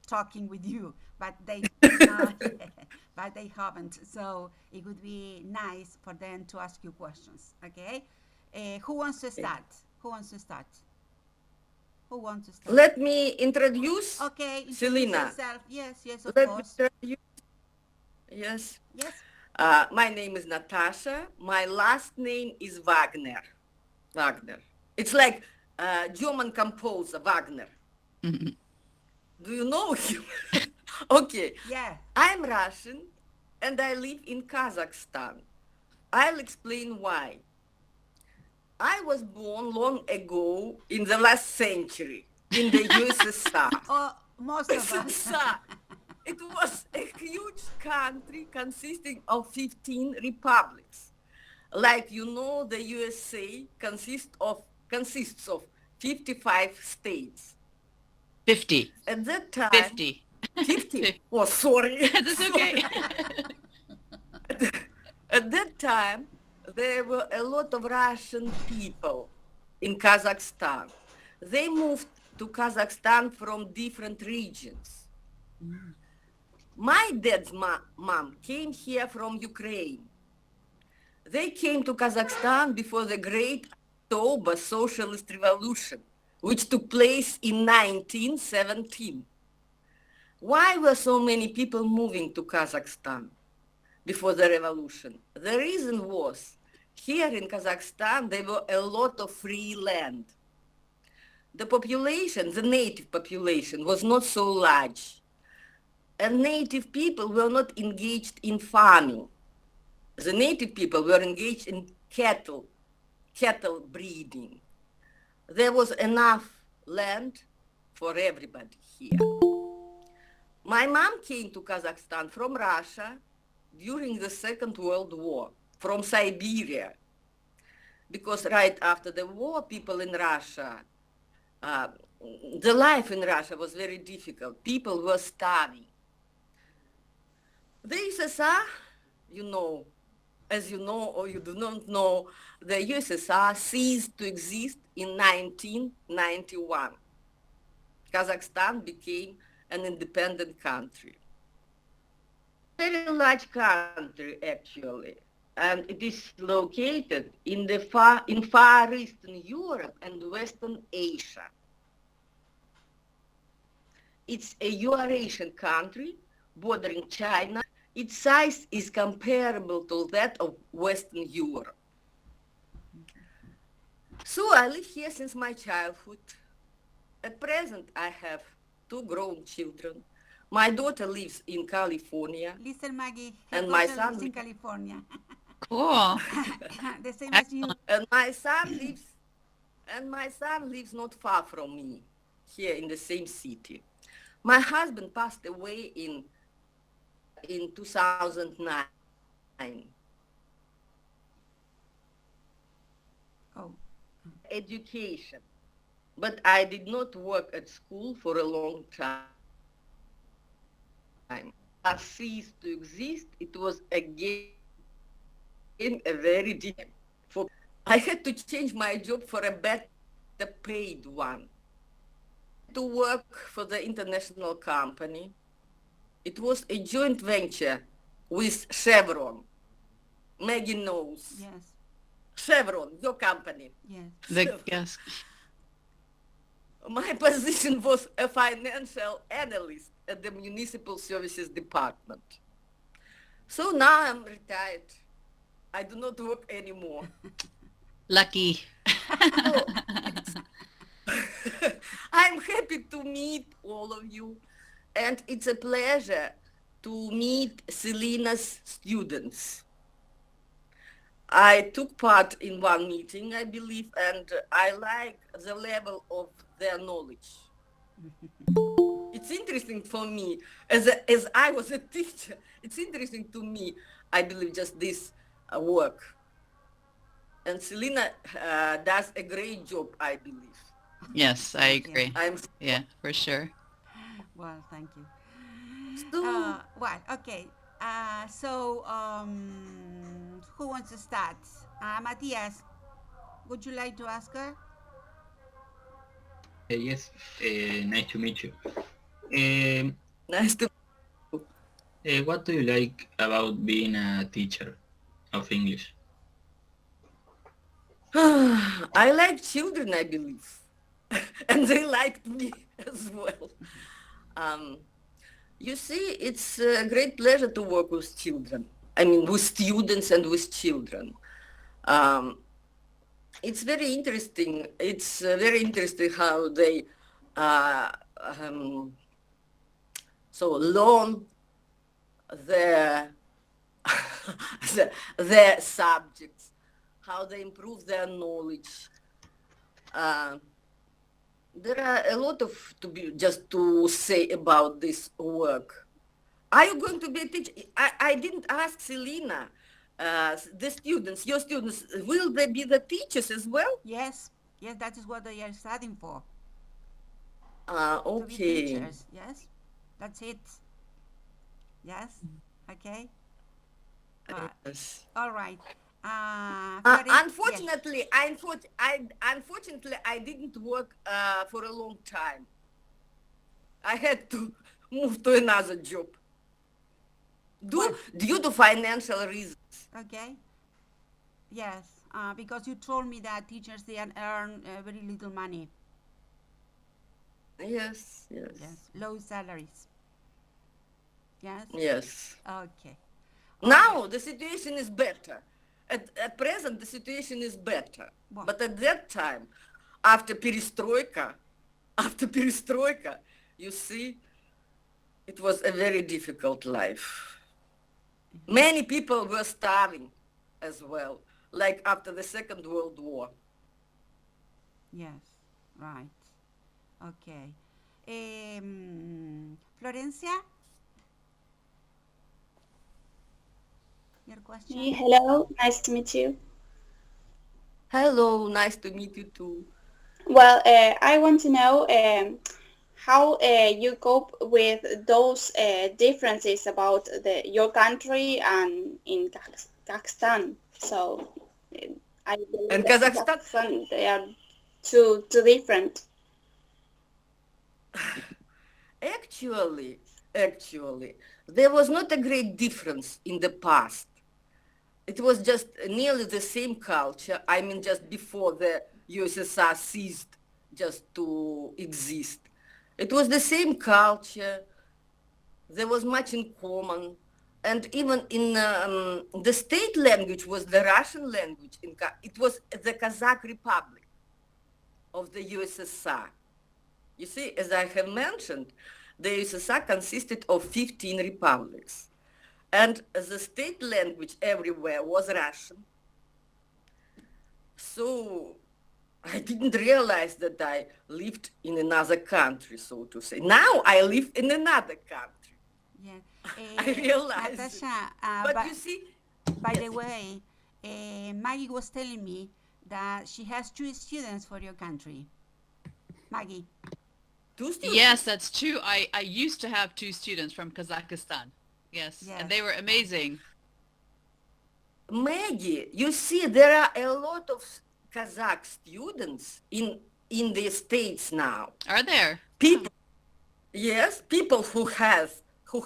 talking with you, but they not, but they haven't. So it would be nice for them to ask you questions. Okay, who wants to Okay. start? Who wants to start? Who wants to start? Let me introduce Okay, introduce Selena. yourself. Yes, yes, of Let me course. introduce, yes. Yes. My name is Natasha. My last name is Wagner. Wagner. It's like German composer Wagner. Mhm. Do you know him? Okay. Yeah. I'm Russian and I live in Kazakhstan. I'll explain why. I was born long ago in the last century in the USSR. Oh, most of us. USSR. It was a huge country consisting of 15 republics. Like you know, the USA consists of 55 states. 50. At that time, 50. 50. Oh, sorry, That's okay. sorry. At that time, there were a lot of Russian people in Kazakhstan. They moved to Kazakhstan from different regions. My dad's mom came here from Ukraine. They came to Kazakhstan before the Great October Socialist Revolution, which took place in 1917. Why were so many people moving to Kazakhstan before the revolution? The reason was, here in Kazakhstan, there were a lot of free land. The population, the native population, was not so large. And native people were not engaged in farming. The native people were engaged in cattle breeding. There was enough land for everybody here. My mom came to Kazakhstan from Russia during the Second World War, from Siberia, because right after the war, people in Russia, uh, the life in Russia was very difficult. People were starving. The USSR, you know, as you know or you do not know, the USSR ceased to exist in 1991. Kazakhstan became an independent country. Very large country, actually, and it is located in Far Eastern Europe and Western Asia. It's a Eurasian country bordering China. Its size is comparable to that of Western Europe. So I live here since my childhood. At present, I have two grown children. My daughter lives in California, Listen, Maggie, her and my daughter son lives in lives, California. Cool. The same as you. Excellent. and my son lives, and my son lives not far from me, here in the same city. My husband passed away in 2009. Oh, My education, but I did not work at school for a long time. Ceased to exist, it was again a very difficult time for people. I had to change my job for a better paid one. I went to work for the international company. It was a joint venture with Chevron. Maggie knows. yes, Chevron, your company. yes. The Chevron. yes. My position was a financial analyst at the Municipal Services Department. So now I'm retired. I do not work anymore. Lucky. So I'm happy to meet all of you, and it's a pleasure to meet Selena's students. I took part in one meeting, I believe, and I like the level of their knowledge. It's interesting for me, as I was a teacher, it's interesting to me, I believe, just this work. And Selena does a great job, I believe. Yes, I Thank you. agree. I'm sure. Yeah, for sure. Well, thank you. So, Well, okay. Who wants to start? Matthias, would you like to ask her? Yes, nice to meet you. Um, Nice to what do you like about being a teacher of English? I like children, I believe. And they liked me as well. Um, you see, it's a great pleasure to work with children. I mean, with students and with children. Um, it's very interesting. It's very interesting how they uh, um, learn their their subjects, how they improve their knowledge. Uh, there are a lot of to be just to say about this work. Are you going to be a teacher? I didn't ask Selena. The students, your students, will they be the teachers as well? Yes, yes, that is what they are studying for, to be Okay. teachers. Yes, that's it. Yes, okay. Uh, Yes. all right. Florin, yes. Unfortunately, I didn't work for a long time. I had to move to another job Well, due to financial reasons. okay. Yes, because you told me that teachers they earn very little money. Yes, yes, Yes, low salaries. Yes. yes. Okay. All right. Now the situation is better. At present, the situation is better. Well, But at that time, after perestroika, after perestroika, you see, it was a very difficult life. Many people were starving as well, like after the Second World War. yes. Right. Okay. Florencia, your Hey, question? hello, nice to meet you. Hello, nice to meet you too. Well, I want to know how you cope with those differences about your country and in Kazakhstan. So uh, I believe And that Kazakhstan, Kazakhstan they are too different. actually, actually, there was not a great difference in the past. It was just nearly the same culture. I mean, just before the USSR ceased just to exist. It was the same culture. There was much in common. And even in the state language was the Russian language. It was the Kazakh Republic of the USSR. You see, as I have mentioned, the USSR consisted of 15 republics. And the state language everywhere was Russian. So I didn't realize that I lived in another country, so to say. Now I live in another country. Yeah. I realize it. Natasha, But you see, by yes, the way, Maggie was telling me that she has two students for your country. Maggie. two Yes, students. that's true. I used to have two students from Kazakhstan. Yes, and they Yes. were amazing. Maggie, you see, there are a lot of Kazakh students in the States now. Are there? Oh. People, yes, people who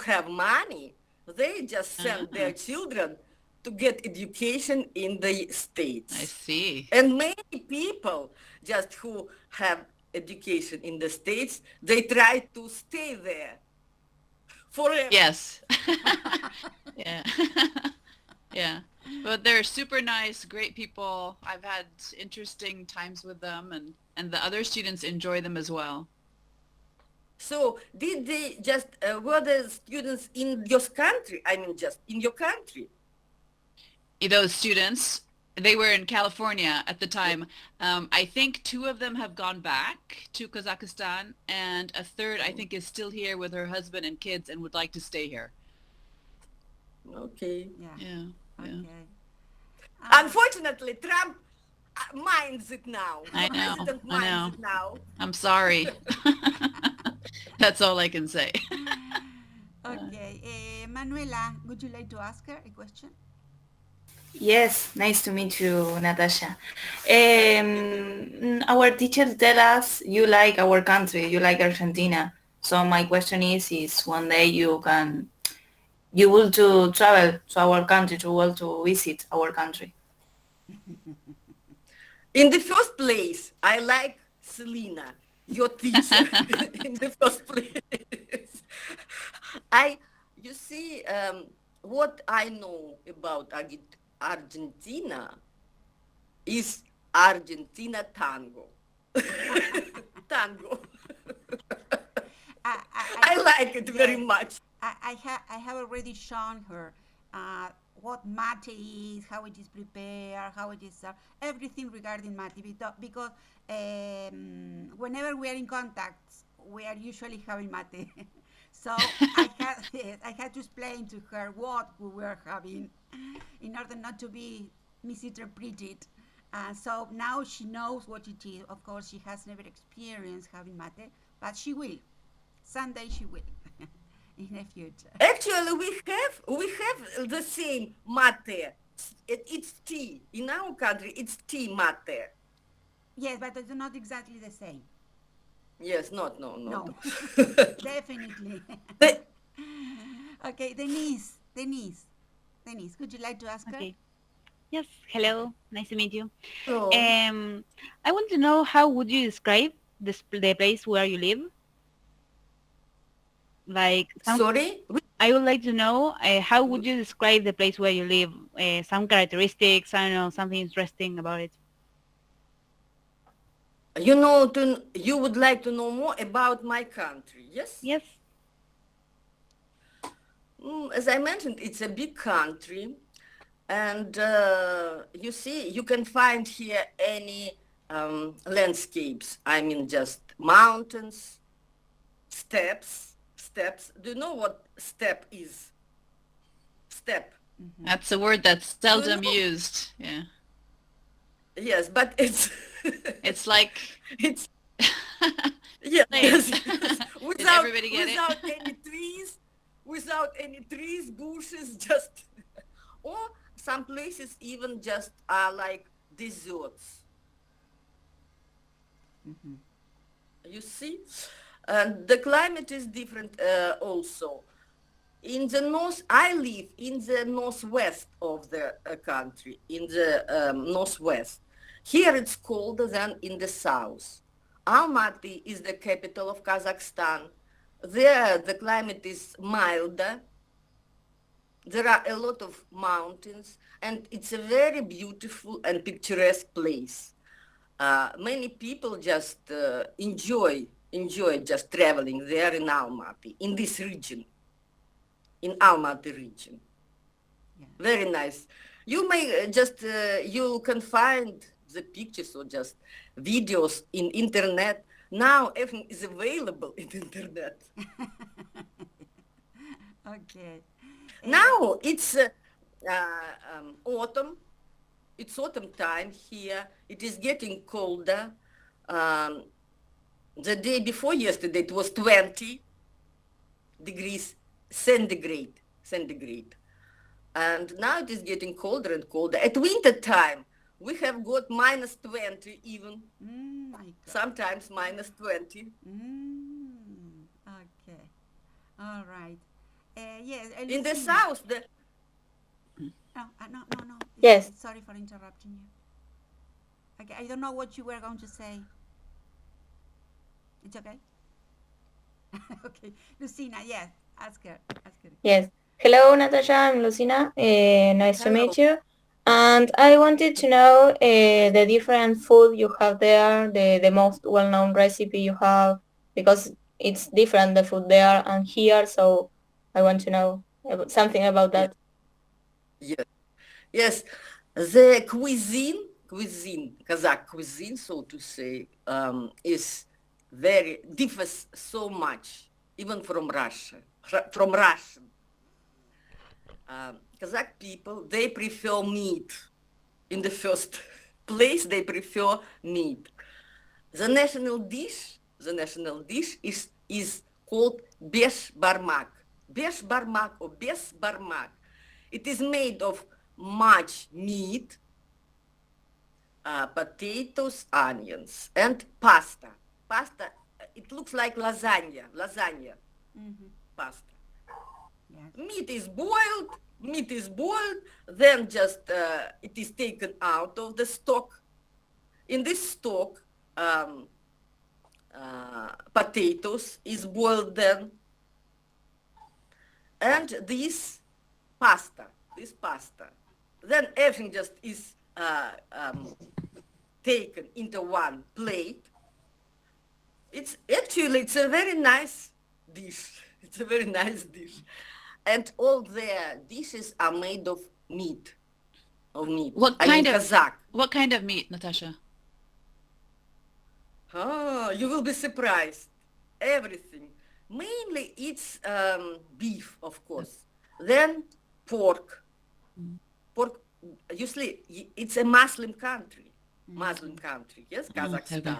have money, they just send their Ah, children to get education in the I States. see. And many people just who have education in the States, they try to stay there forever. Yes. Yeah. Yeah. But they're super nice, great people. I've had interesting times with them and the other students enjoy them as well. So did they just, were the students in your country? I mean, just in your country? Those students, they were in California at the time. I think two of them have gone back to Kazakhstan, and a third, I think, is still here with her husband and kids and would like to stay here. Okay. Yeah. Yeah, yeah. Okay. Unfortunately, Trump minds it now. I The know, president I minds know. it now. I'm sorry. That's all I can say. Okay. Manuela, would you like to ask her a question? Yes, nice to meet you, Natasha. Our teachers tell us you like our country, you like Argentina. So my question is one day you will to travel to our country, to will to visit our country. In the first place, I like Selena, your teacher. In the first place, I, you see, what I know about Argentina is Argentina tango. Tango. I, I, I, I like it very yes, much. I have already shown her what mate is, how it is prepared, how it is served, everything regarding mate. Because whenever we are in contact, we are usually having mate. So yes, I had to explain to her what we were having in order not to be misinterpreted. So now she knows what it is. Of course, she has never experienced having mate, but she will. Someday she will in the future. Actually, we have the same mate. It's tea. In our country, it's tea mate. Yes, but it's not exactly the same. Yes, not, no, No, not. definitely. The- Okay, Denise, would you like to ask her? Okay. Yes. Hello. Nice to meet you. no. I want to know how would you describe the place where you live? Like some, Sorry? I would like to know how would you describe the place where you live? Some characteristics. I don't know, something interesting about it. You would like to know more about my country, yes? Yes. As I mentioned, it's a big country, and you see, you can find here any landscapes. I mean, just mountains, steppes. Do you know what steppe is? Steppe. That's a word that's Do you seldom know? used. Yeah. Yes, but it's It's like, it's yes, Plain. yes. Did everybody get it? Without any trees, bushes, just or some places even just are like deserts. You see, and the climate is different also. In the north, I live in the northwest of the country, in the northwest. Here it's colder than in the south. Almaty is the capital of Kazakhstan. There the climate is milder. There are a lot of mountains, and it's a very beautiful and picturesque place. Many people just enjoy just traveling there in Almaty, in this region, in Almaty region. Yeah. Very nice. You may you can find the pictures or just videos in internet. Now everything is available in internet. Okay. Now it's autumn. It's autumn time here. It is getting colder. Um, the day before yesterday it was 20 degrees centigrade. And now it is getting colder and colder. At winter time, we have got minus 20 even, My God. sometimes minus 20. Okay. All right. Yes. In the Lucina. south, No. Yes. Sorry for interrupting you. Okay. I don't know what you were going to say. It's okay. Okay. Lucina. Yes. Ask her. Yes. Hello, Natasha. I'm Lucina. Nice to hello. meet you. And I wanted to know the different food you have there, the most well-known recipe you have, because it's different, the food there and here. So I want to know something about Yes, that. yes, yes. The Kazakh cuisine, so to say, is differs so much, even from Russia, from Russian. Kazakh people, they prefer meat. In the first place, they prefer meat. The national dish is called besh barmak. Besh barmak or bes barmak. It is made of much meat, potatoes, onions, and pasta. Pasta it looks like lasagna Mm-hmm. pasta. Yes. Meat is boiled, then just it is taken out of the stock. In this stock, potatoes is boiled then, and this pasta, then everything just is taken into one plate. It's a very nice dish. It's a very nice dish, and all their dishes are made of meat. What I mean kind of Kazakh. what kind of meat, Natasha? Oh, you will be surprised. Everything. Mainly it's beef, of course. Then pork. Pork. Usually it's a Muslim country. Yes, Oh, heaven. Kazakhstan.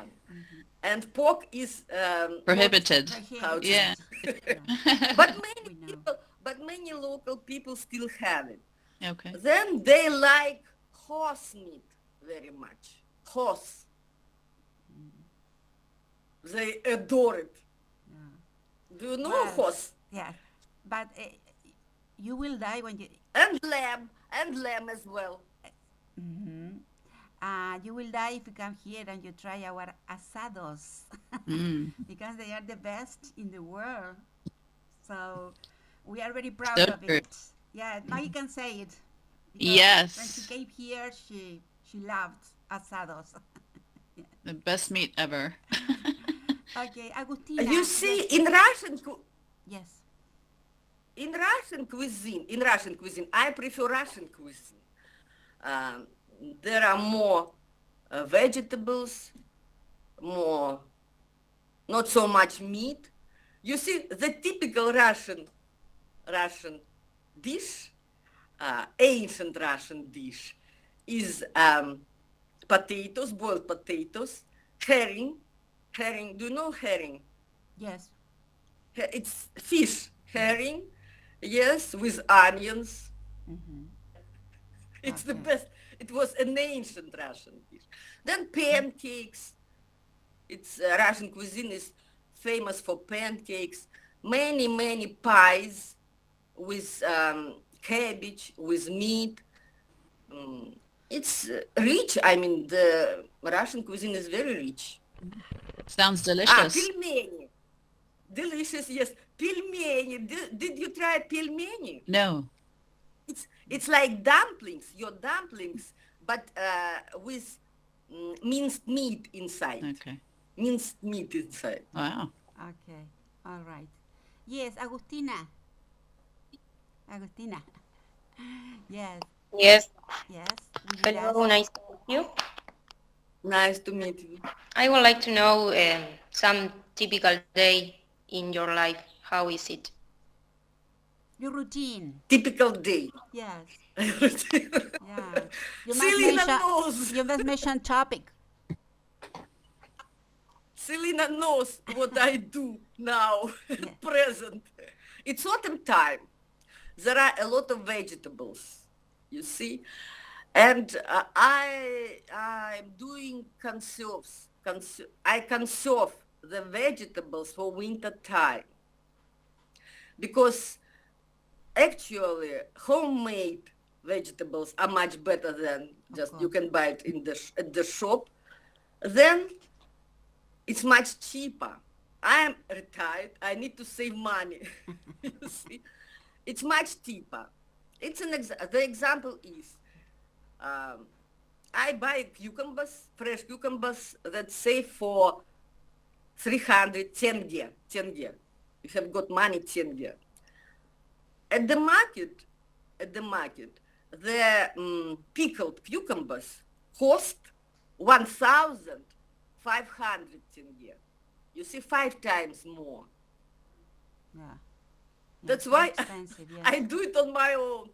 And pork is Prohibited. how to Yeah. but We know. many local people still have it. Okay. Then they like horse meat very much. Horse. They adore it. Yeah. Do you know Well, horse? Yes. But you will die when you. And lamb as well. Mm-hmm. You will die if you come here and you try our asados Mm. because they are the best in the world. So we are very proud So of true. it. Yeah, now you can say it. Because when she Yes. came here, she loved asados. The best meat ever. Okay, Agustina. You see, yes. in Yes. Russian cuisine, I prefer Russian cuisine. Um, there are more vegetables, more, not so much meat. You see, the typical Russian dish, ancient Russian dish, is potatoes, boiled potatoes, herring. Herring, do you know herring? Yes. It's fish, herring, yes, with onions. Mm-hmm. It's the Okay. best. It was an ancient Russian dish. Then pancakes. It's Russian cuisine is famous for pancakes. Many pies with cabbage, with meat. It's rich. I mean, the Russian cuisine is very rich. Sounds delicious. Пельмени. Delicious, yes. Пельмени. Did you try пельмени? No. It's like dumplings, your dumplings, but with minced meat inside. Okay. Minced meat inside. Wow. Okay. All right. Yes, Agustina. Agustina. Yes. Yes. Yes. Would you Hello, ask? nice to meet you. Nice to meet you. I would like to know some typical day in your life. How is it? Your routine. Typical day. Yes. Selena Yeah. You must mention. knows. You must mention topic. Selena knows what I do now, Yeah. present. It's autumn time. There are a lot of vegetables, you see. And I'm doing conserves. I conserve the vegetables for winter time. Because actually homemade vegetables are much better than just you can buy it in at the shop. Then it's much cheaper. I am retired. I need to save money. You see, it's much cheaper. It's the example is I buy cucumbers, fresh cucumbers that save for 300 tenge. You have got money tenge. At the market, the pickled cucumbers cost 1,500 tenge. You see, 5 times more. Yeah. That's Yes, why expensive. Yes. I do it on my own.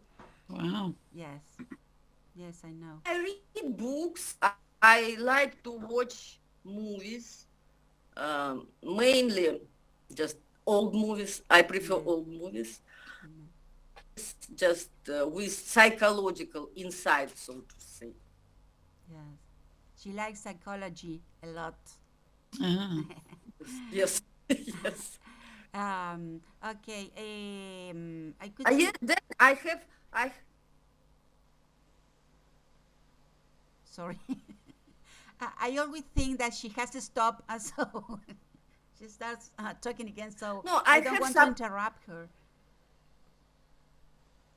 Wow. Yes. Yes, I know. I read books. I like to watch movies, mainly just old movies. I prefer old movies. It's just with psychological insight, so to say. Yes. She likes psychology a lot. Ah. Yes, yes. Okay. I could see. Yeah, then I Sorry. I always think that she has to stop, so she starts talking again. So no, I I don't have want to some. interrupt her.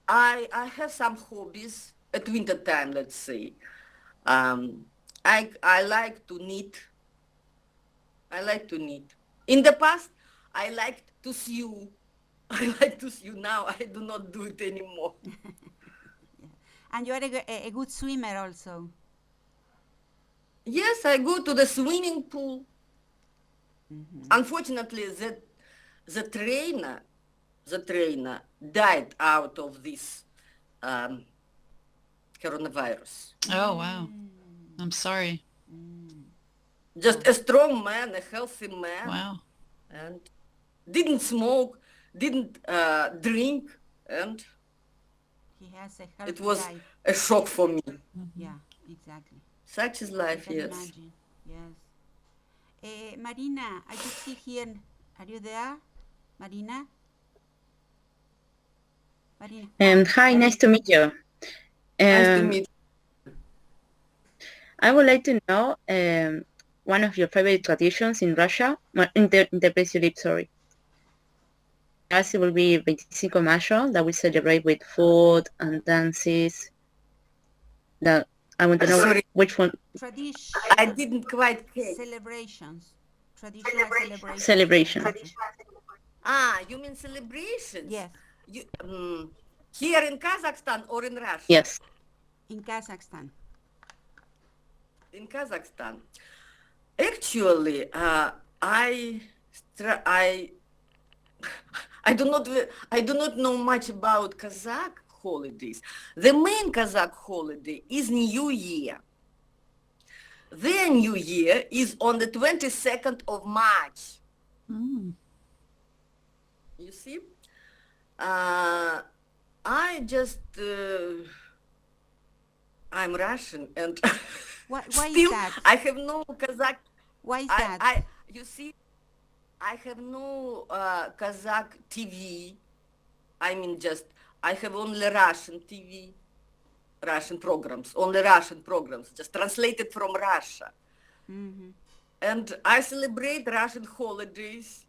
I have some hobbies at winter time. Let's say, um, I like to knit. I like to knit. In the past, I liked to sew. I like to sew. Now I do not do it anymore. Yeah. And you are a good swimmer also. Yes, I go to the swimming pool. Hmm. Unfortunately, the trainer, the trainer died out of this um, coronavirus. Oh, wow. I'm sorry. Just a strong man, a healthy man, Wow. and didn't smoke, didn't drink, and He has a it healthy was life. a shock for me. Yeah, exactly. Such is I life, can yes. imagine. Yes. Marina, I could see here. Are you there, Marina? Marina. Hi, nice to meet you. Nice to meet I would like to know one of your favorite traditions in Russia, in the place you live, sorry. As it will be 25 Mayo, that we celebrate with food and dances. That I want to know Sorry, which one I didn't quite catch. Celebrations. Traditional celebrations. celebration. Ah, you mean celebrations? Yes, You, here in Kazakhstan or in Russia? Yes. in Kazakhstan. In Kazakhstan. Actually, I I do not know much about Kazakh holidays. The main Kazakh holiday is New Year. Their New Year is on the 22nd of March. Mm. You see? I just I'm Russian and Why still is that? I have no Kazakh. Why is that? You see, I have no Kazakh TV. I mean, just I have only Russian TV, Russian programs, only Russian programs, just translated from Russia. Mm-hmm. And I celebrate Russian holidays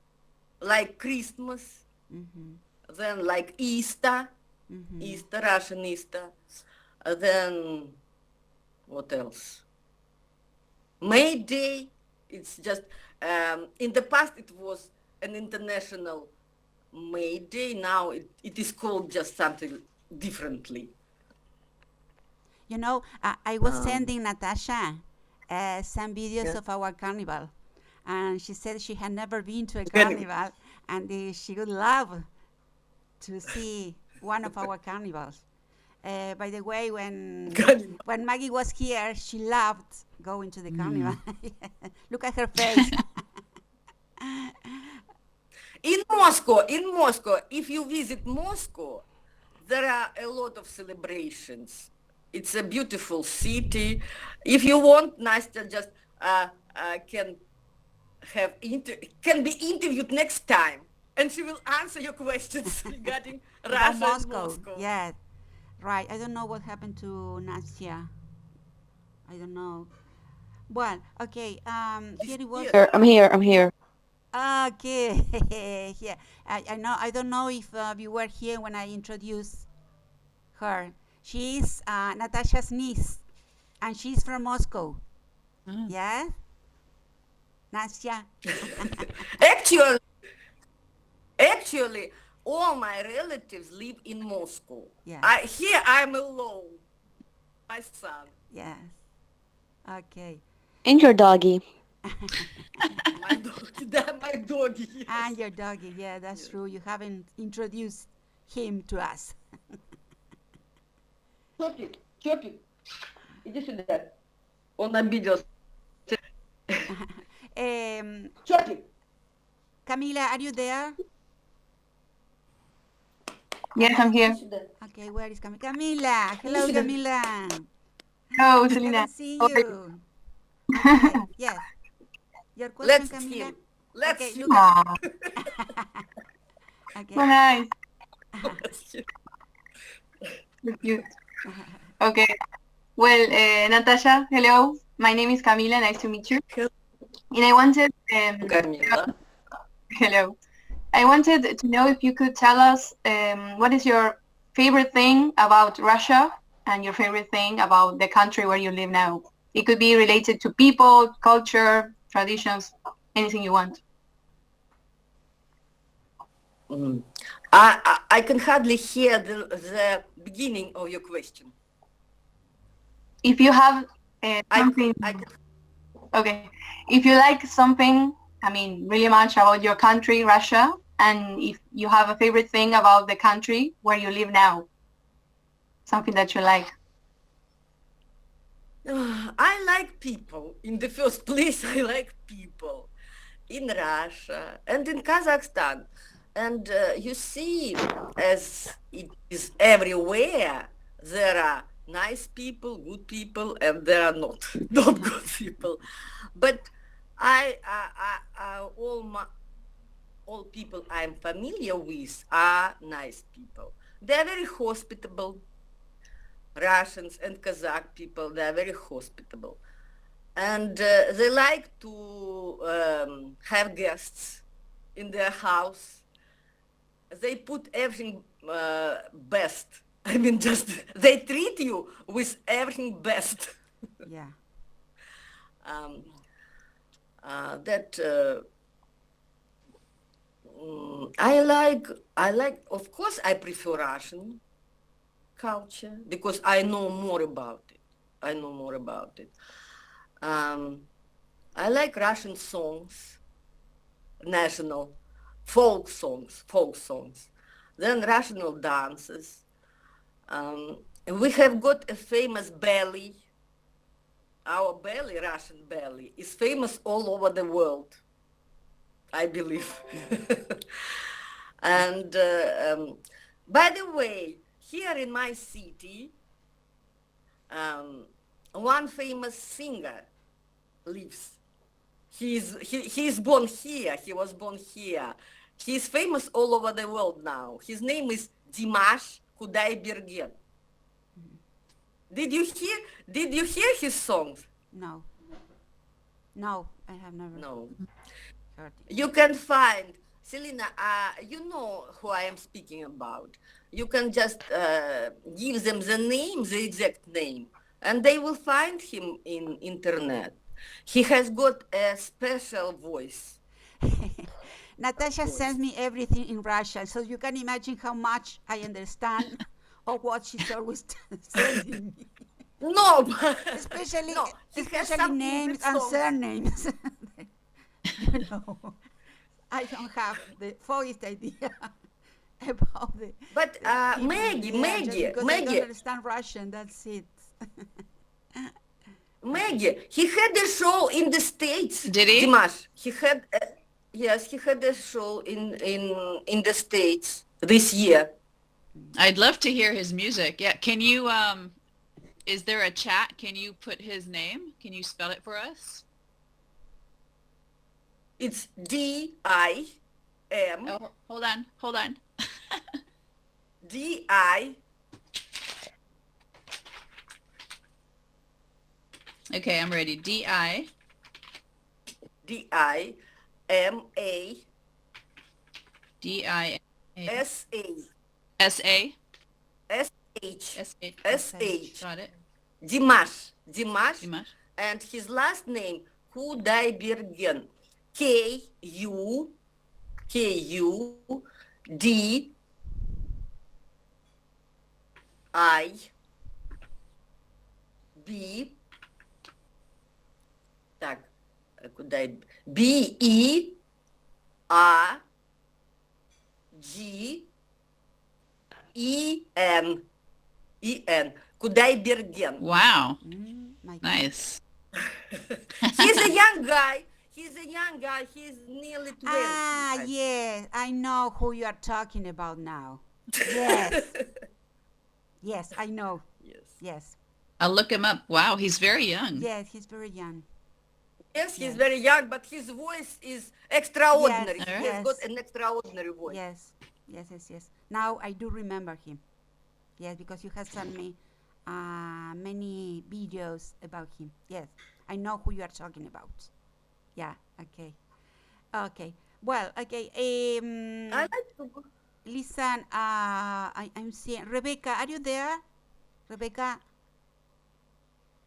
like Christmas, Mm-hmm. then like Easter, Mm-hmm. Easter, Russian Easter, then what else? May Day. It's just in the past it was an international May Day. Now it is called just something differently. You know, I was Um, sending Natasha some videos yeah. of our carnival, and she said she had never been to a Carnival. carnival, and she would love to see one of our carnivals. By the way, when Maggie was here, she loved going to the carnival. Look at her face. In Moscow, if you visit Moscow, there are a lot of celebrations. It's a beautiful city. If you want, Nastya just can can be interviewed next time, and she will answer your questions regarding About Russia and Moscow. Moscow. Yeah, right. I don't know what happened to Nastya. I don't know. Well, okay. Here it was. I'm here. Okay. Yeah. I know. I don't know if you were here when I introduced her. She's Natasha's niece, and she's from Moscow. Mm. Yeah, Nastya. Actually, all my relatives live in Moscow. Yeah. Here I'm alone. My son. Yes. Okay. And your doggy. My dog, my doggy. Yes. And your doggy. Yeah, that's true. You haven't introduced him to us. Чопик, иди сюда. Он обиделся. Чопик. Camila, are you there? Yes, I'm here. Okay, where is Camila? Camila, hello, Camila. Hello, I Selena. haven't seen you. Okay, yes. Your question, Let's Camila? him. Let's Okay, see. look at. Aw, Okay. so nice. Let's see. So cute. Okay. Well, Natasha, hello. My name is Camila. Nice to meet you. Hello, And I wanted, Camila. hello. I wanted to know if you could tell us what is your favorite thing about Russia and your favorite thing about the country where you live now. It could be related to people, culture, traditions, anything you want. Mm. I can hardly hear the beginning of your question. If you have I, something, I can, okay, if you like something, I mean, really much about your country, Russia, and if you have a favorite thing about the country where you live now, something that you like. I like people. In the first place, I like people in Russia and in Kazakhstan. And you see, as it is everywhere, there are nice people, good people, and there are not not good people. But all people I'm familiar with are nice people. They are very hospitable. Russians and Kazakh people, they are very hospitable. And they like to have guests in their house. They put everything best. I mean, just they treat you with everything best. Yeah. um, that I like, of course, I prefer Russian culture because I know more about it. I know more about it. I like Russian songs, national folk songs, then national dances. We have got a famous ballet. Our ballet, Russian ballet, is famous all over the world, I believe. And by the way, here in my city, one famous singer lives. He is born here. He was born here. He is famous all over the world now. His name is Dimash Kudaibergen. Did you hear his songs? No. No, I have never No. heard it. You can find, Selena, you know who I am speaking about. You can just give them the name, the exact name, and they will find him in internet. He has got a special voice. Natasha Voice. sends me everything in Russian, so you can imagine how much I understand of what she's always sending me. No, Especially, no, he has especially some names English and songs. surnames. You know, I don't have the foggiest idea about the. But the people Maggie, there, just because I don't Maggie, understand Russian. That's it. Maggie, he had a show in the States. Did he? Dimash, yes, he had a show in the States this year. I'd love to hear his music. Yeah. Can you, is there a chat? Can you put his name? Can you spell it for us? It's D-I-M, Oh, hold on. D-I, Okay, I'm ready. D-I. D-I-M-A, D-I. S-A, S-A. S-H, S-H. S-H, Got it. Dimash, Dimash. and his last name, Kudaibergen, K-U-D-I-B, так, B-E-R-G-E-N, Kudaibergen. Wow. My God. Nice. He's a young guy. He's nearly 20. Ah, yes, I know who you are talking about now. Yes, yes, I know. Yes. Yes, I'll look him up. Wow, he's very young. yes, he's very young. Yes, he's Yes. very young, but his voice is Yes. extraordinary. He Alright. has got Yes. an extraordinary voice. Yes. Yes. Yes. Yes. Now I do remember him. Yes, because you have sent me many videos about him. Yes, I know who you are talking about. Yeah. Okay. Okay. Well. Okay. I like to go. Listen. I'm seeing Rebecca. Are you there, Rebecca?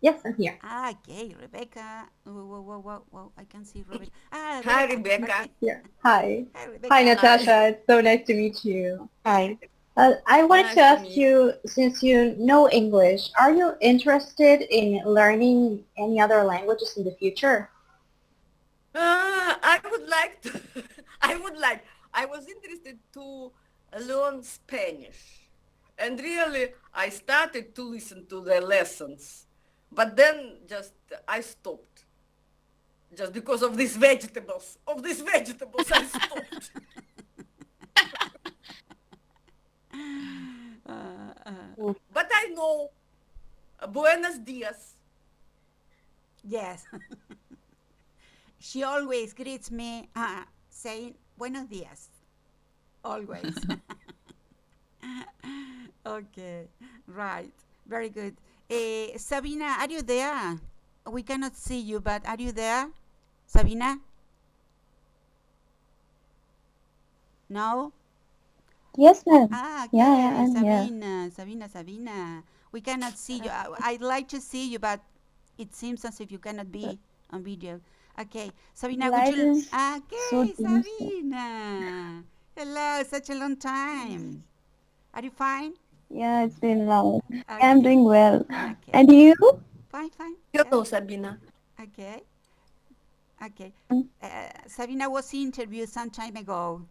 Yes, I'm here. Okay, Rebecca. Whoa, whoa, whoa, whoa, whoa. I can see Rebecca. Hi, There. Rebecca. Okay. Yeah. Hi. Hi, Hi, Rebecca. Hi. Natasha. It's so nice to meet you. Hi. I wanted Nice to to ask meet you, since you know English, are you interested in learning any other languages in the future? I would like to. I would like. I was interested to learn Spanish, and really, I started to listen to the lessons, but then just I stopped just because of these vegetables. Of these vegetables, I stopped. Uh, But I know Buenos dias. yes. She always greets me saying buenos días. Always. Okay. Right. Very good. Sabina, are you there? We cannot see you, but are you there? Sabina? No? Yes, ma'am. Ah, Yeah, okay. I'm here. Sabina. We cannot see you. I'd like to see you, but it seems as if you cannot The be on video. Okay. the Sabina, would light you... is so Okay, dim. Sabina. Hello, such a long time. Are you fine? Yeah, it's been long. I'm Okay. doing well. Okay. And you? Fine. Yes. Hello, Sabina. Okay. Okay. Mm, Sabina was interviewed some time ago.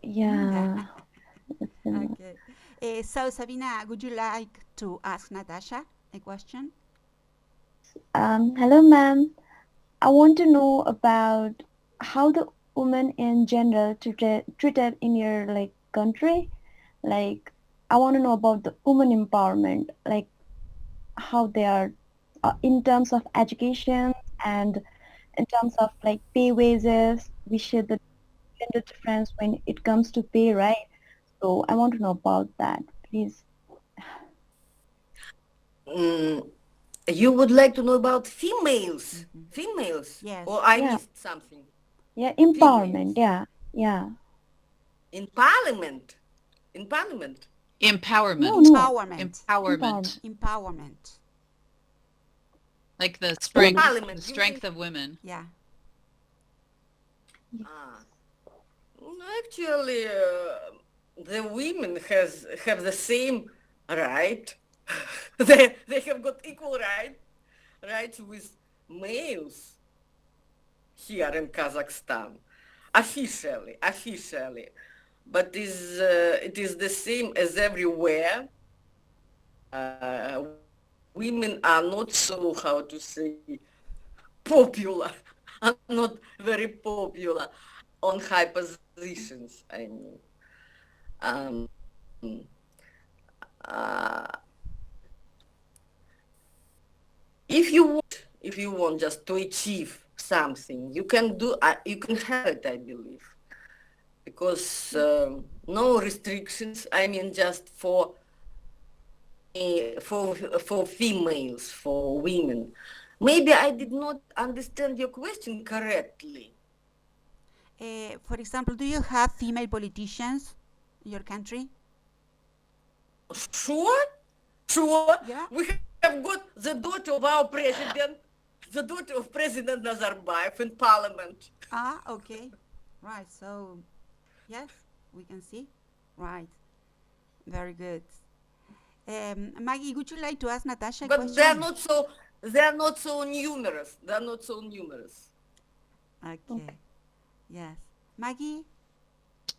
Yeah. yeah. It's been long. Okay. So, Sabina, would you like to ask Natasha a question? Hello, ma'am. I want to know about how the women in general treated in your like country. Like, I want to know about the women empowerment, like how they are in terms of education and in terms of like pay wages. We share the gender difference when it comes to pay, right? So I want to know about that, please. Mm, you would like to know about females? Mm-hmm. Females? Yes. Or I Yeah, missed something? yeah, empowerment. Females. Yeah. In parliament. In parliament. No, Empowerment. no, Empowerment. empowerment. Empowerment. Empowerment. Like the In Women. parliament, the you mean? strength of women. Yeah. Ah, actually, the women have the same right. They have got equal rights with males here in Kazakhstan, officially, but it is the same as everywhere. Women are not so, how to say, popular, are not very popular on high positions. I mean, um, uh, if you want just to achieve something, you can do, you can have it, I believe, because no restrictions. I mean, just for females, for women. Maybe I did not understand your question correctly. For example, do you have female politicians in your country? Sure, sure. Yeah. We have got the daughter of our president, the daughter of President Nazarbayev in parliament. Ah, okay. Right. So, yes, we can see. Right. Very good. Maggie, would you like to ask Natasha a But question? they're not so numerous. They're not so numerous. Okay. Okay. Yes. Maggie?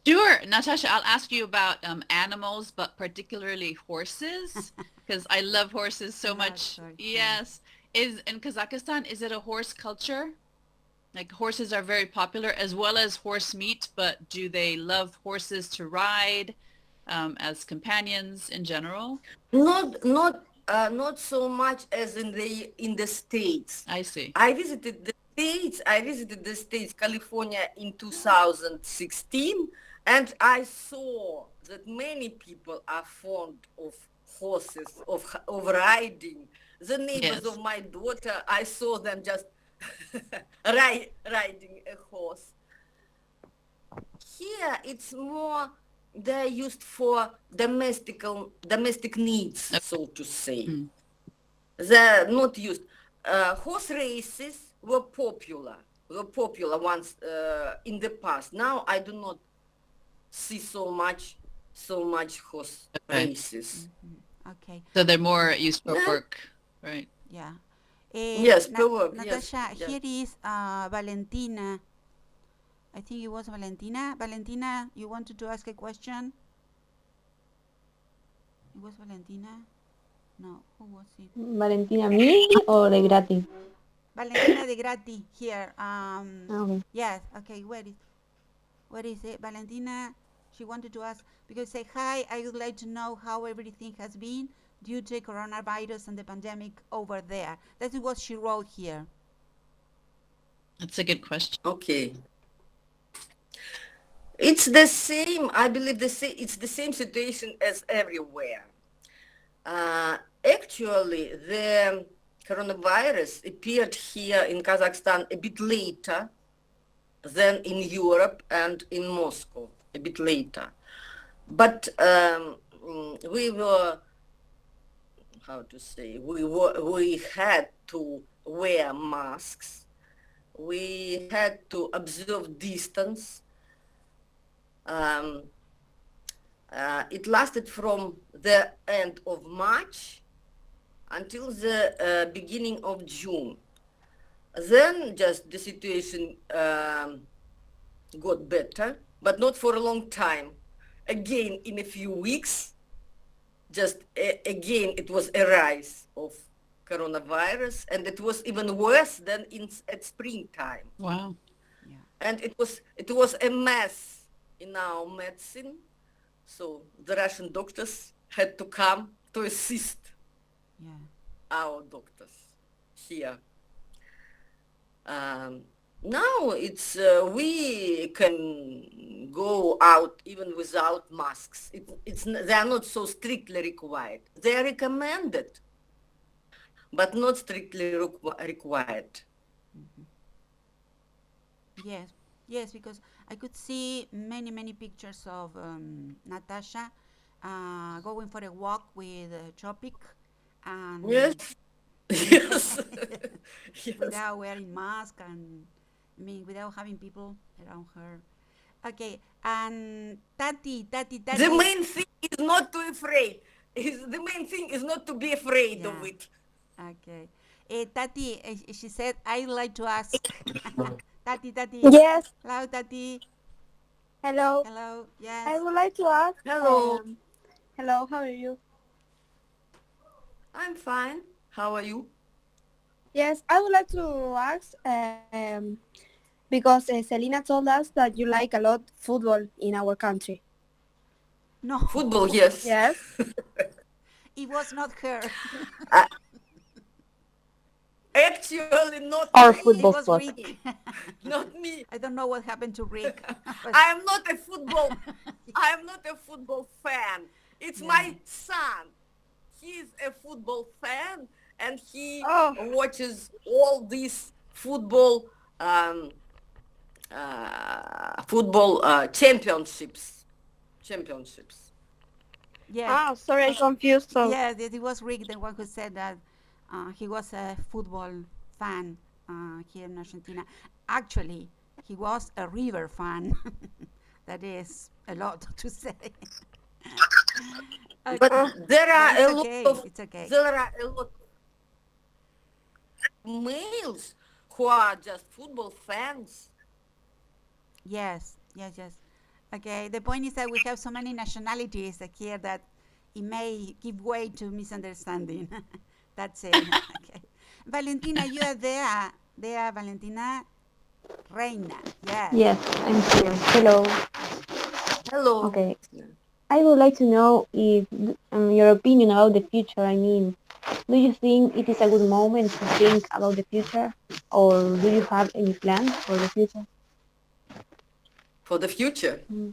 Sure, Natasha, I'll ask you about animals, but particularly horses, because I love horses so Love much. horses. Yes. Is in Kazakhstan, is it a horse culture? Like horses are very popular as well as horse meat, but do they love horses to ride as companions in general? Not not so much as in the States. I see. I visited the States, California in 2016, and I saw that many people are fond of horses, of riding. The neighbors Yes. of my daughter, I saw them just riding a horse. Here, it's more they're used for domestic needs, so to say. They're not used. Horse races were popular once in the past. Now I do not see so much horse Okay. races. Okay. So they're more used for Yeah. work, right? Yeah. Yes, per work, yes, Natasha, yeah. here is Valentina. I think it was Valentina. Valentina, you wanted to ask a question? It was Valentina? No, who was it? Valentina, me or de gratis? Valentina de Grati here. Okay. Yes, okay, where is it? Valentina, she wanted to ask, because say, hi, I would like to know how everything has been due to coronavirus and the pandemic over there. That is what she wrote here. That's a good question. Okay. It's the same, I believe it's the same situation as everywhere. Actually, the coronavirus appeared here in Kazakhstan a bit later than in Europe and in Moscow, a bit later. But we were, how to say, we had to wear masks. We had to observe distance. It lasted from the end of March until the beginning of June. Then just the situation got better, but not for a long time. Again, in a few weeks, just again, it was a rise of coronavirus, and it was even worse than at springtime. Wow. And it was a mess in our medicine. So the Russian doctors had to come to assist our doctors here. Now it's we can go out even without masks. They are not so strictly required. They are recommended, but not strictly required. Yes, because I could see many pictures of Natasha going for a walk with Chopik, and yes. without wearing mask, and I mean without having people around her. Okay, and Tati. The main thing is not to afraid. The main thing is not to be afraid of it. Okay. Tati, she said, I'd like to ask. Tati. Yes. Hello, Tati. Hello. Hello. Yes. I would like to ask. Hello. Hello. How are you? I'm fine. How are you? Yes, I would like to ask because Selena told us that you like a lot football in our country. No. Football, yes. Yes. It was not her. Actually, not Or me. football It was club. Rick. Not me. I don't know what happened to Rick. I am not a football fan. It's my son. He's a football fan, and he watches all these football championships. Yes. Sorry, I confused. So. Yes, it was Rick, the one who said that he was a football fan here in Argentina. Actually, he was a River fan. That is a lot to say. But there are It's a lot okay. of It's okay. there are a lot of males who are just football fans. Yes. Okay, the point is that we have so many nationalities here that it may give way to misunderstanding. That's it. Okay. Valentina, you are there. There, Valentina. Reina. Yes. Yes, I'm here. Hello. Hello. Okay. I would like to know if your opinion about the future. I mean, Do you think it is a good moment to think about the future, or do you have any plans for the future? For the future. Mm.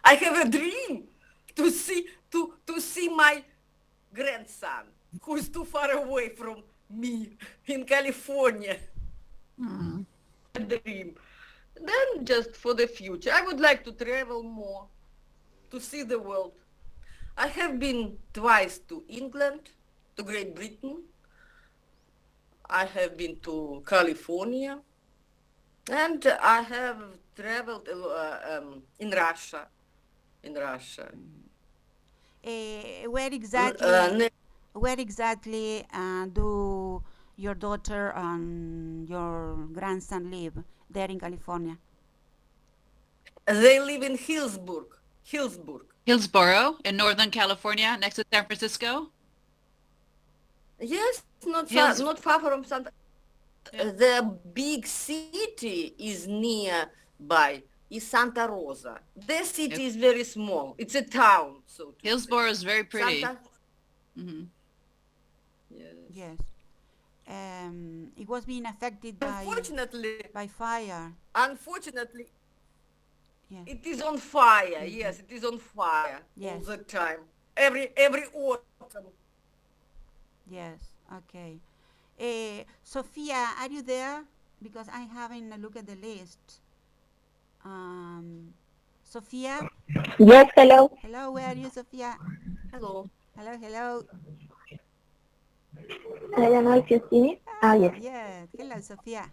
I have a dream to see my grandson, who is too far away from me in California. A dream. Then just for the future, I would like to travel more, to see the world. I have been twice to England, to Great Britain. I have been to California, and I have traveled in Russia. In Russia. Where exactly do your daughter and your grandson live there in California? They live in Hillsborough. Hillsborough in Northern California, next to San Francisco. Yes, not far from Santa. The big city is nearby. Is Santa Rosa. The city is very small. It's a town, so to Hillsborough is very pretty. Yes. It was being affected by fire. Unfortunately, yes. It is on fire. Yes, it is on fire all the time. Every autumn. Yes. Okay. Sophia, are you there? Because I haven't looked at the list. Sophia? Yes, hello. Hello, where are you, Sophia? Hello. Hello. I don't know if you see me. Yes. Yes. Hello, Sophia.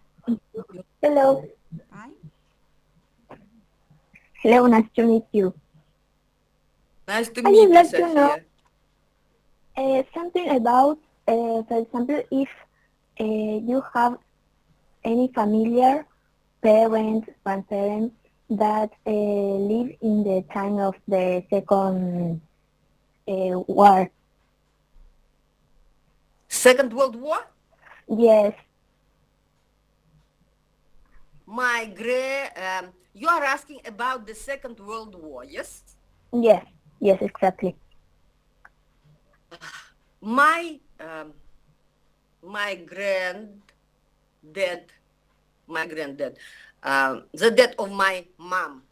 Hello. Hi. Hello, nice to meet you. Nice to I meet would you, like Sophia. to know something about, for example, if you have any familiar, parents, grandparents that live in the time of the Second War. Second World War? Yes. You are asking about the Second World War, yes? Yes, exactly. My granddad, the death of my mom,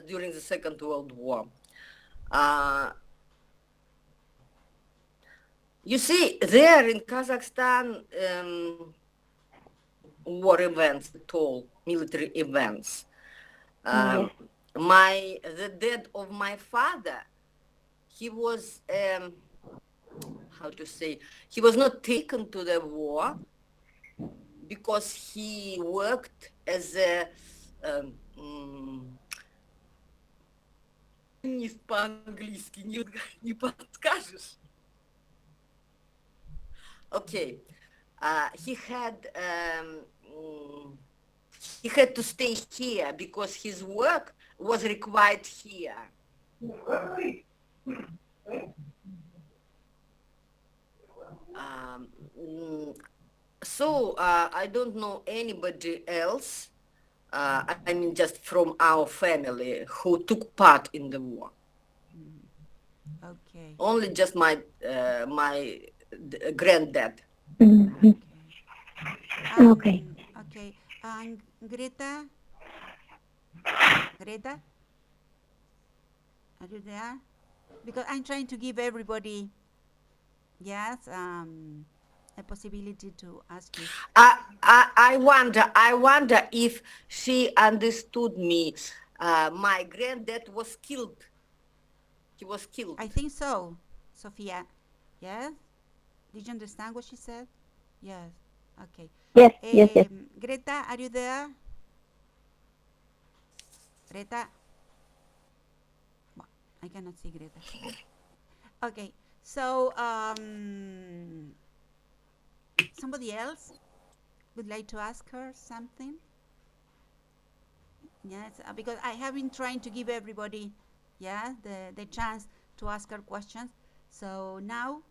during the Second World War. You see, there in Kazakhstan, war events at all, military events. The death of my father, he was, he was not taken to the war because he worked as a, не по-английски, не подскажешь. Okay, he had to stay here because his work was required here. So I don't know anybody else. I mean, just from our family who took part in the war. Okay. Only just my granddad. Okay. Okay. And Greta? Are you there? Because I'm trying to give everybody, a possibility to ask you. I wonder if she understood me. My granddad was killed. He was killed. I think so, Sophia. Yes? Did you understand what she said? Yes. Okay. Yes. Greta, are you there? Greta? Well, I cannot see Greta. Okay. So, somebody else would like to ask her something? Yes, because I have been trying to give everybody, the chance to ask her questions. So now,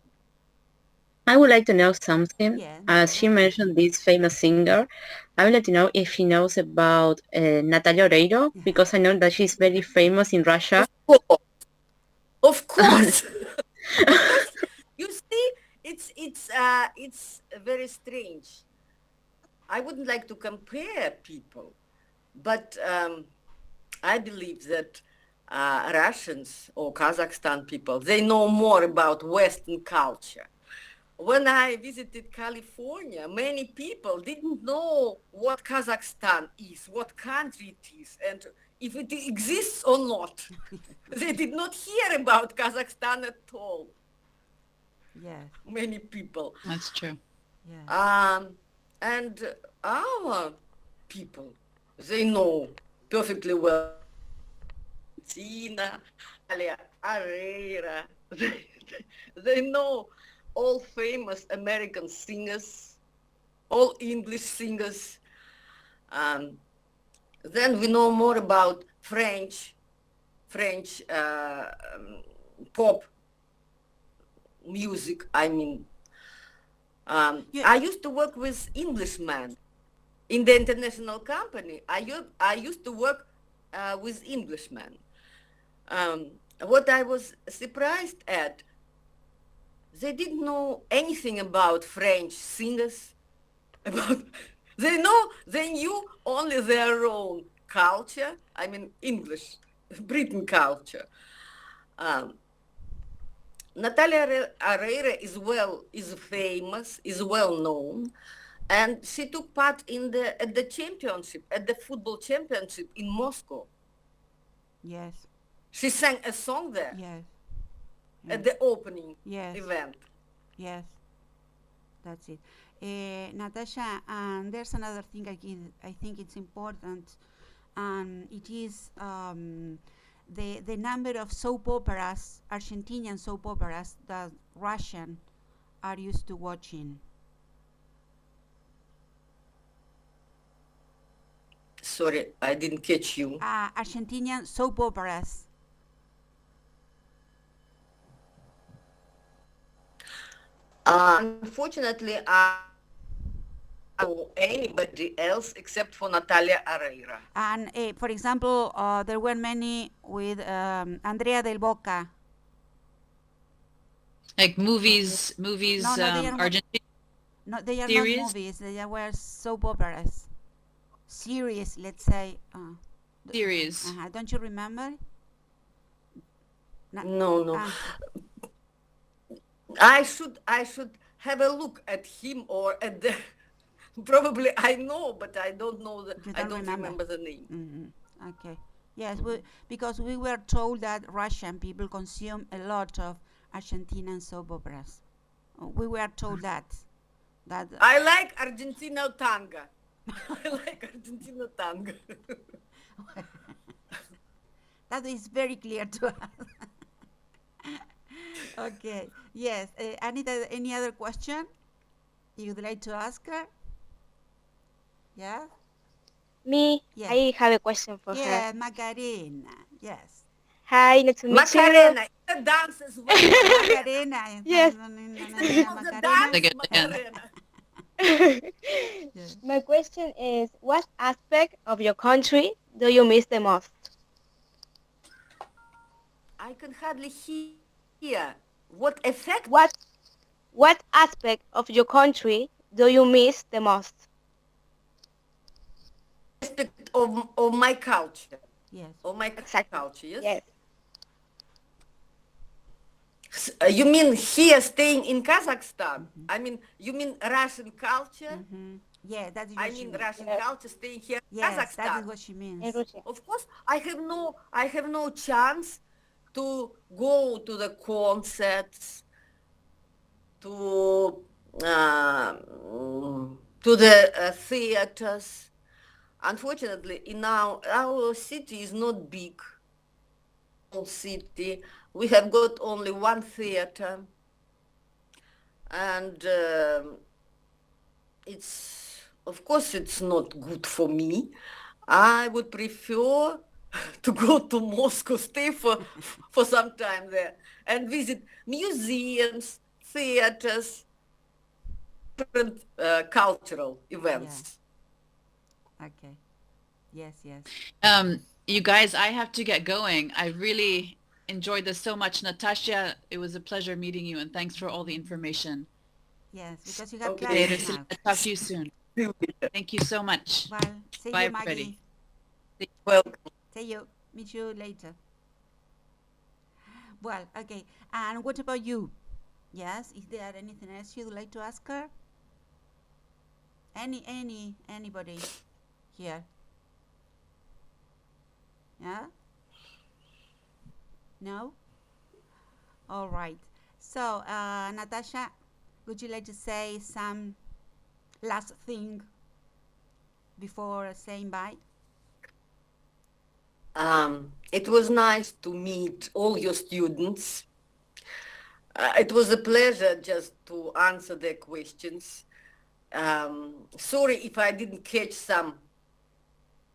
I would like to know something. Yeah, As she mentioned this famous singer, I would like to know if she knows about Natalia Oreiro, because I know that she's very famous in Russia. Of course. Because you see, it's very strange. I wouldn't like to compare people, but I believe that Russians or Kazakhstan people, they know more about Western culture. When I visited California, many people didn't know what Kazakhstan is, what country it is, and if it exists or not. They did not hear about Kazakhstan at all. Yes. Many people. That's true. Yeah. And our people, they know perfectly well. Tina, Alia, Arera, they know all famous American singers, all English singers. Then we know more about French pop music. I mean, I used to work with Englishmen in the international company. I used to work with Englishmen. What I was surprised at, they didn't know anything about French singers. They knew only their own culture. I mean, English, Britain culture. Natalia Arreira is famous, is well known, and she took part at the football championship in Moscow. Yes. She sang a song there. Yes. At the opening Yes. event. Yes. That's it. Natasha, and there's another thing I think it's important, and it is the number of soap operas, Argentinian soap operas, that Russian are used to watching. Sorry, I didn't catch you. Argentinian soap operas. Unfortunately, I don't know anybody else except for Natalia Arreira. And for example, there were many with Andrea del Boca. Like movies, No, they are Argentina. No, they are series? not movies. They were soap operas. Series, let's say. Series. Don't you remember? No. I should have a look at him or at the. Probably I know, but I don't know I don't remember the name. Mm-hmm. Okay. Yes, because we were told that Russian people consume a lot of Argentinian soap operas. We were told that. I like Argentina tango. I like Argentina tango. That is very clear to us. Okay. Yes. Anita, any other question you'd like to ask her? Yeah? Me? Yes. I have a question for her. Yeah, Macarena. Yes. Hi, nice to meet Macarena. It's a dance as well. Macarena. Yes. It's the name of the dance, Macarena. Yes. My question is, what aspect of your country do you miss the most? I can hardly hear. What effect? What aspect of your country do you miss the most? Aspect of my culture. Yes. Of my culture, yes? Yes. You mean here staying in Kazakhstan? Mm-hmm. I mean, you mean Russian culture? Mm-hmm. Yeah, that is what I she mean means. Russian culture staying here in Yes, Kazakhstan. that is what she means. Of course, I have no chance to go to the concerts, to the theaters. Unfortunately, in our city is not big. City, we have got only one theater, and of course it's not good for me. I would prefer to go to Moscow, stay for some time there, and visit museums, theaters, different cultural events. Yeah. Okay. Yes. You guys, I have to get going. I really enjoyed this so much. Natasha, it was a pleasure meeting you, and thanks for all the information. Yes, because you have Okay. Later, classes Selena. now. Talk to you soon. Thank you so much. Well, see Bye, you, everybody. Maggie. Welcome. See you. Meet you later. Well, okay. And what about you? Yes, is there anything else you'd like to ask her? Anybody here? Yeah? No? All right. So, Natasha, would you like to say some last thing before saying bye? It was nice to meet all your students. It was a pleasure just to answer their questions. Sorry if I didn't catch some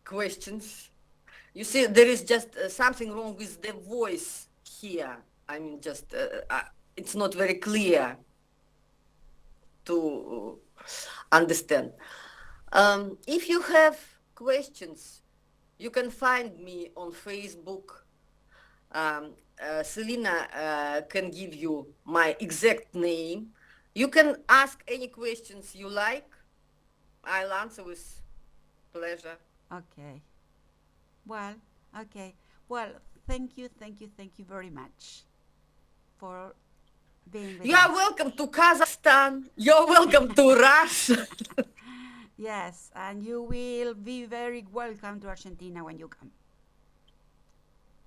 questions. You see, there is just something wrong with the voice here. I mean, just it's not very clear to understand. If you have questions, you can find me on Facebook. Selena can give you my exact name. You can ask any questions you like. I'll answer with pleasure. Okay. Well, okay. Well, thank you very much for being with You are us. welcome to Kazakhstan. You're welcome to Russia. Yes, and you will be very welcome to Argentina when you come.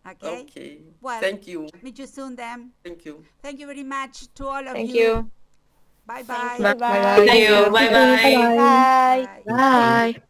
Okay? Okay. Well, Thank you. meet you soon then. Thank you. Thank you very much to all of Thank you. you. Bye Thank bye. you. Bye. Thank you. Bye-bye. Bye. Bye. Bye. Bye.